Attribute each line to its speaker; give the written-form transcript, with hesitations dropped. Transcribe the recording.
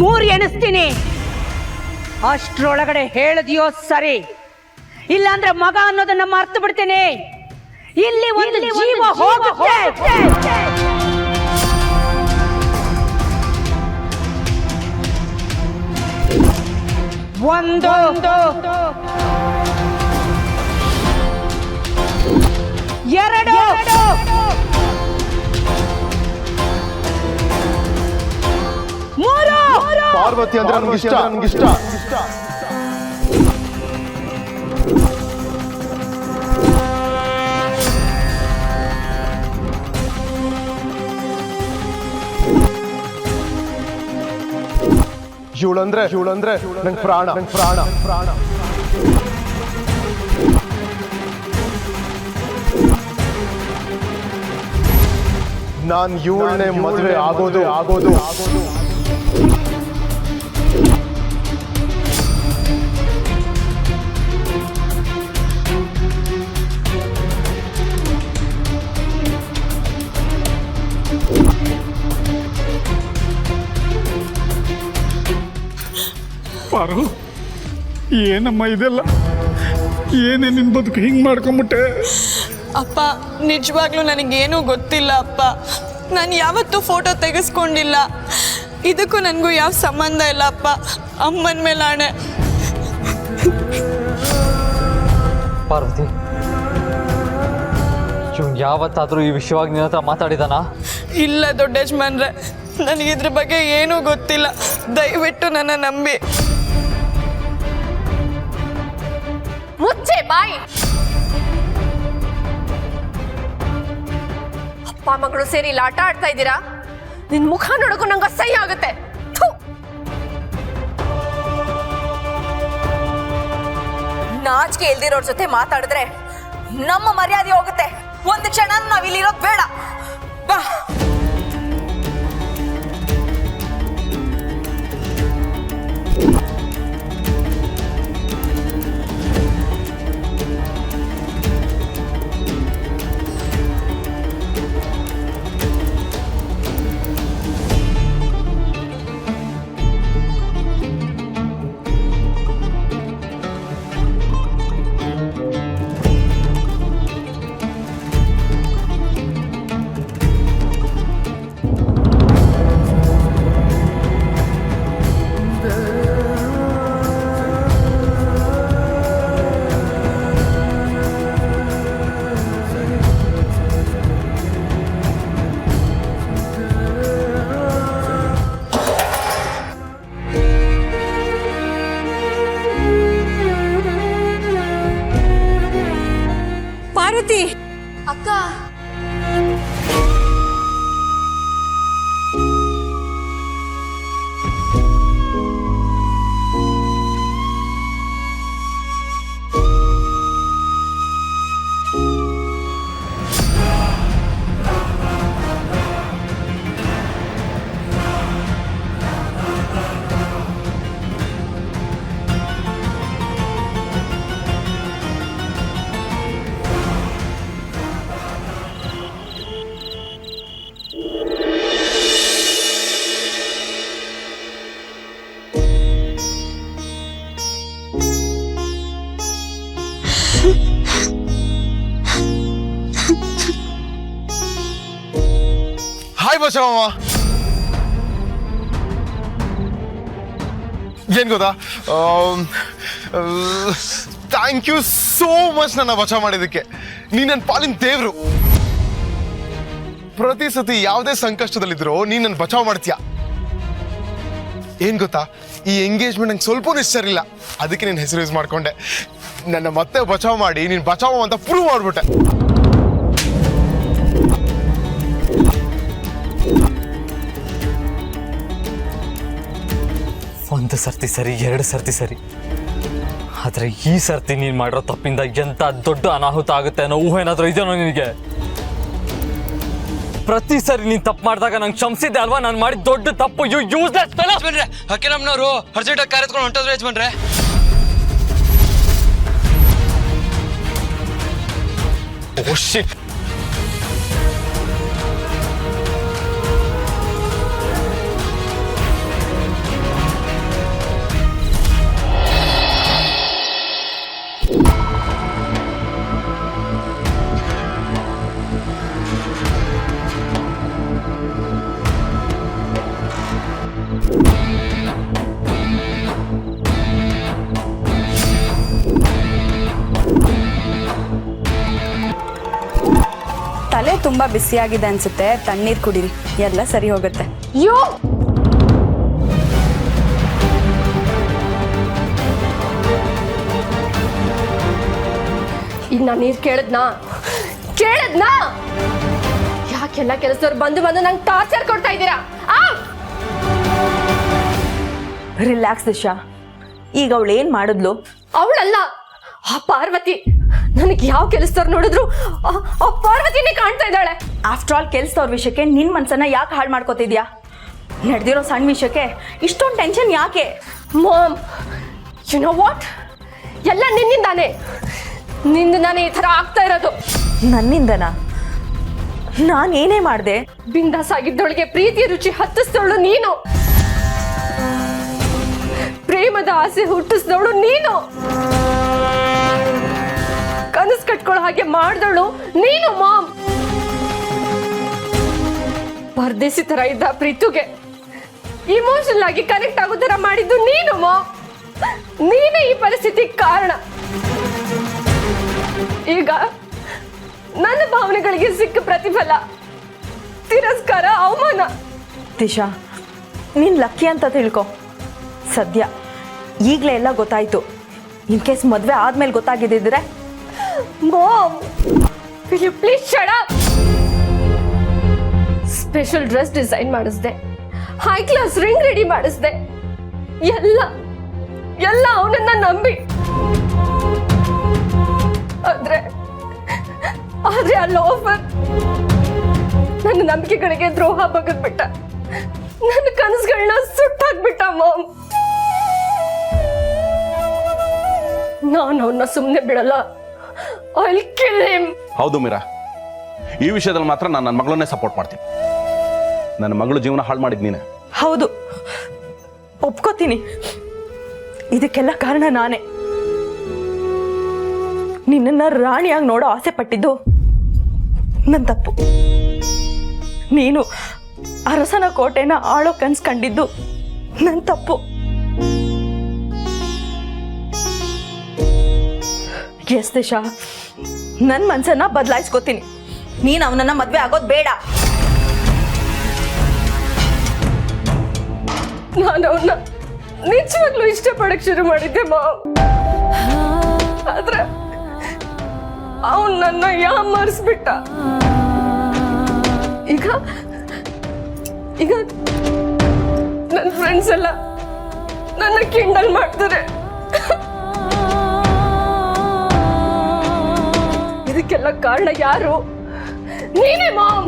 Speaker 1: 3 ಎಣಿಸ್ತೀನಿ. ಅಷ್ಟ್ರೊಳಗಡೆ ಹೇಳಿದ್ಯೋ ಸರಿ, ಇಲ್ಲಾಂದ್ರೆ ಮಗ ಅನ್ನೋದನ್ನ ಮರ್ತು ಬಿಡ್ತೀನಿ. ಇಲ್ಲಿ ಒಂದು ಜೀವ ಹೋಗುತ್ತೆ. 1 2 3.
Speaker 2: ಪಾರ್ವತಿ ಅಂದ್ರೆ ನನ್ಗಿಷ್ಟ. ಇವಳಂದ್ರೆ ನಂಗೆ ಪ್ರಾಣ. ನಾನ್ ಇವಳನ್ನೇ ಮದುವೆ ಆಗೋದು.
Speaker 3: ಪಾರು, ಏನಮ್ಮ ಇದೆಲ್ಲ? ಏನೇ ನಿನ್ ಬದುಕು ಹಿಂಗೆ ಮಾಡ್ಕೊಂಬಿಟ್ಟೆ?
Speaker 4: ಅಪ್ಪ, ನಿಜವಾಗ್ಲೂ ನನಗೇನೂ ಗೊತ್ತಿಲ್ಲ ಅಪ್ಪ. ನಾನು ಯಾವತ್ತೂ ಫೋಟೋ ತೆಗೆಸ್ಕೊಂಡಿಲ್ಲ. ಇದಕ್ಕೂ ನನಗೂ ಯಾವ ಸಂಬಂಧ ಇಲ್ಲ ಅಪ್ಪ. ಅಮ್ಮನ ಮೇಲೆ ಆಣೆ.
Speaker 5: ಪಾರ್ವತಿ, ಇವ್ನು ಯಾವತ್ತಾದರೂ ಈ ವಿಷಯವಾಗಿ ನಿನ್ನ ಹತ್ರ ಮಾತಾಡಿದಾನ?
Speaker 4: ಇಲ್ಲ ದೊಡ್ಡ ಯಜಮಾನ್ರೆ, ನನಗಿದ್ರ ಬಗ್ಗೆ ಏನೂ ಗೊತ್ತಿಲ್ಲ. ದಯವಿಟ್ಟು ನನ್ನ ನಂಬಿ.
Speaker 6: ಮುಚ್ಚೆ ಬಾಯಿ. ಅಪ್ಪ ಮಗಳು ಸೇರಿ ಇಲ್ಲಿ ಆಟ ಆಡ್ತಾ ಇದ್ದೀರಾ? ನಿನ್ ಮುಖ ನೋಡಕ್ಕೂ ನಂಗೆ ಅಸಹ್ಯ ಆಗುತ್ತೆ. ನಾಚಿಕೆ ಇಲ್ದಿರೋರ್ ಜೊತೆ ಮಾತಾಡಿದ್ರೆ ನಮ್ಮ ಮರ್ಯಾದೆ ಹೋಗುತ್ತೆ. ಒಂದು ಕ್ಷಣ ನಾವಿಲ್ಲಿರೋದು ಬೇಡ. ಬಾ.
Speaker 4: ಪಾರ್ವತಿ
Speaker 6: ಅಕ್ಕ,
Speaker 2: ಹಾಯ್ ಬಸವಮ್ಮ. ಏನ್ ಗೊತ್ತಾ, ಥ್ಯಾಂಕ್ ಯು ಸೋ ಮಚ್ ನನ್ನ ಬಚಾವ್ ಮಾಡಿದ್ದಕ್ಕೆ. ನೀ ನನ್ನ ಪಾಲಿನ ದೇವ್ರು. ಪ್ರತಿ ಸತಿ ಯಾವುದೇ ಸಂಕಷ್ಟದಲ್ಲಿದ್ರು ನೀನ್ ನನ್ನ ಬಚಾವ್ ಮಾಡ್ತೀಯ. ಏನ್ ಗೊತ್ತಾ, ಈ ಎಂಗೇಜ್ಮೆಂಟ್ ನಂಗೆ ಸ್ವಲ್ಪ ಇಷ್ಟ ಇರಲಿಲ್ಲ, ಅದಕ್ಕೆ ನಿನ್ನ ಹೆಸರು ಯೂಸ್ ಮಾಡ್ಕೊಂಡೆ. ನನ್ನ ಮತ್ತೆ ಬಚಾವ್ ಮಾಡಿ ನೀನು ಬಚಾವ್ ಅಂತ ಪ್ರೂವ್ ಮಾಡ್ಬಿಟ್ಟೆ.
Speaker 5: ಒಂದು ಸರ್ತಿ ಸರಿ, 2 ಸರ್ತಿ ಸರಿ, ಆದರೆ ಈ ಸರ್ತಿ ನೀನು ಮಾಡಿರೋ ತಪ್ಪಿಂದ ಎಂಥ ದೊಡ್ಡ ಅನಾಹುತ ಆಗುತ್ತೆ ಅನ್ನೋ ಊಹೆ ಏನಾದರೂ ಇದೆಯೋ ನಿನಗೆ? ಪ್ರತಿ ಸರಿ ನೀನು ತಪ್ಪು ಮಾಡಿದಾಗ ನಂಗೆ ಕ್ಷಮಿಸಿದ್ದೆ ಅಲ್ವಾ? ನಾನು ಮಾಡಿದ ದೊಡ್ಡ ತಪ್ಪು. Useless fellow.
Speaker 7: ಯಜಮಾನ್ರೆ, ಹಕ್ಕಿನಮ್ಮನವರು ಅರ್ಜೆಂಟಾಗಿ ಕಾರ್ ಎತ್ಕೊಂಡು ಹೊಂಟೋದ್ರು ಯಜಮಾನ್ರೆ.
Speaker 5: ಓ ಶಿಟ್.
Speaker 4: ತಲೆ ತುಂಬಾ ಬಿಸಿಯಾಗಿದೆ ಅನ್ಸುತ್ತೆ, ತಣ್ಣೀರ್ ಕುಡೀರಿ, ಎಲ್ಲ ಸರಿ ಹೋಗುತ್ತೆ.
Speaker 8: ಯೋ ಈಗ ನಾನು ನೀರು ಕೇಳದ್ನಾ ಯಾಕೆಲ್ಲ ಕೆಲಸದವ್ರು ಬಂದು ನಂಗೆ ಟಾರ್ಚರ್ ಕೊಡ್ತಾ ಇದ್ದೀರಾ?
Speaker 6: ರಿಲ್ಯಾಕ್ಸ್ ದಿಶಾ. ಈಗ ಅವಳು ಏನ್ ಮಾಡಿದ್ಲು?
Speaker 8: ಅವಳಲ್ಲ, ಆ ಪಾರ್ವತಿ. ನನಗೆ ಯಾವ ಕೆಲಸದವ್ರು ನೋಡಿದ್ರು ಆ ಪಾರ್ವತಿನೇ ಕಾಣ್ತಾ ಇದ್ದಾಳೆ.
Speaker 6: ಆಫ್ಟರ್ ಆಲ್ ಕೆಲ್ಸದವ್ರ ವಿಷಯಕ್ಕೆ ನಿನ್ ಮನ್ಸನ್ನ ಯಾಕೆ ಹಾಳು ಮಾಡ್ಕೋತಿದ್ಯಾ? ನಡೆದಿರೋ ಸಣ್ಣ ವಿಷಯಕ್ಕೆ ಇಷ್ಟೊಂದು ಟೆನ್ಷನ್ ಯಾಕೆ?
Speaker 8: ಮಾಮ್, ಯು ನೋ ವಾಟ್, ಎಲ್ಲ ನಿನ್ನಿಂದಾನೆ ಈ ಥರ ಆಗ್ತಾ ಇರೋದು.
Speaker 6: ನನ್ನಿಂದನಾ? ನಾನೇನೇ ಮಾಡಿದೆ?
Speaker 8: ಬಿಂದಾಸ್ ಆಗಿದ್ದವಳಿಗೆ ಪ್ರೀತಿ ರುಚಿ ಹತ್ತಿಸಿದವಳು ನೀನು, ಪ್ರೇಮದ ಆಸೆ ಹುಟ್ಟಿಸಿದವಳು ನೀನು, ಕನಸು ಕಟ್ಕೊಳ್ಳೋ ಹಾಗೆ ಮಾಡಿದವಳು ನೀನು ಮಾಮ್. ಪರದೇಸಿ ತರ ಇದ್ದ ಪ್ರೀತುಗೆ ಇಮೋಷನಲ್ ಆಗಿ ಕನೆಕ್ಟ್ ಆಗೋ ತರ ಮಾಡಿದ್ದು ನೀನು ಮಾಮ್. ನೀನೇ ಈ ಪರಿಸ್ಥಿತಿಗೆ ಕಾರಣ. ಈಗ ನನ್ನ ಭಾವನೆಗಳಿಗೆ ಸಿಕ್ಕ ಪ್ರತಿಫಲ ತಿರಸ್ಕಾರ, ಅವಮಾನ.
Speaker 6: ದಿಶಾ, ನೀನ್ ಲಕ್ಕಿ ಅಂತ ತಿಳ್ಕೊ. ಸದ್ಯ ಈಗಲೇ ಎಲ್ಲ ಗೊತ್ತಾಯ್ತು. ಇನ್ ಕೇಸ್ ಮದ್ವೆ ಆದ್ಮೇಲೆ ಗೊತ್ತಾಗಿದ್ದಿದ್ರೆ?
Speaker 8: Mom, will you please shut up? Special dress design ಮಾಡಿಸ್ದೆ, ಹೈ ಕ್ಲಾಸ್ ರಿಂಗ್ ರೆಡಿ ಮಾಡಿಸ್ದೆ, ಎಲ್ಲ ಅವನನ್ನ ನಂಬಿ. ಆದ್ರೆ ಆ ಲೋಫರ್ ನನ್ನ ನಂಬಿಕೆಗಳಿಗೆ ದ್ರೋಹ ಬಗೆದ್ಬಿಟ್ಟ, ನನ್ನ ಕನಸುಗಳನ್ನ ಸುಟ್ಟಾಕ್ಬಿಟ್ಟ ಮಾಮ್. ನಾನು ಅವನ್ನ ಸುಮ್ಮನೆ ಬಿಡಲ್ಲ. I'll kill him.
Speaker 9: ಹೌದು ಮೀರಾ, ಈ ವಿಷಯದಲ್ಲಿ ಮಾತ್ರ ನಾನು ನನ್ನ ಮಗಳನ್ನೇ ಸಪೋರ್ಟ್ ಮಾಡ್ತೀನಿ. ನನ್ನ ಮಗಳು ಜೀವನ ಹಾಳು ಮಾಡಿದ್ ನೀನೆ.
Speaker 6: ಹೌದು, ಒಪ್ಕೋತೀನಿ. ಇದಕ್ಕೆಲ್ಲ ಕಾರಣ ನಾನೇ. ನಿನ್ನನ್ನ ರಾಣಿಯಾಗಿ ನೋಡೋ ಆಸೆ ಪಟ್ಟಿದ್ದು ನನ್ನ ತಪ್ಪು. ನೀನು ಅರಸನ ಕೋಟೆನ ಆಳೋ ಕನ್ಸ್ ಕಂಡಿದ್ದು ನನ್ನ ತಪ್ಪು. ಎಸ್ ದಿಶಾ, ನನ್ನ ಮನ್ಸನ್ನ ಬದಲಾಯಿಸ್ಕೋತೀನಿ. ನೀನು ಅವನನ್ನ ಮದ್ವೆ ಆಗೋದು ಬೇಡ.
Speaker 8: ನಾನು ಅವನ್ನ ನಿಜವಾಗ್ಲೂ ಇಷ್ಟಪಡಕ್ ಶುರು ಮಾಡಿದ್ದೆ ಮಾಮ್. ಆದ್ರೆ ಅವನ್ ನನ್ನ ಯಾಮಾರಿಸ್ಬಿಟ್ಟ. ಈಗ ನನ್ನ ಫ್ರೆಂಡ್ಸ್ ಎಲ್ಲ ನನ್ನ ಕಿಂಡಲ್ ಮಾಡ್ತಾರೆ. ಇದಕ್ಕೆಲ್ಲ ಕಾರಣ ಯಾರು? ನೀನೇ ಮಾಮ್.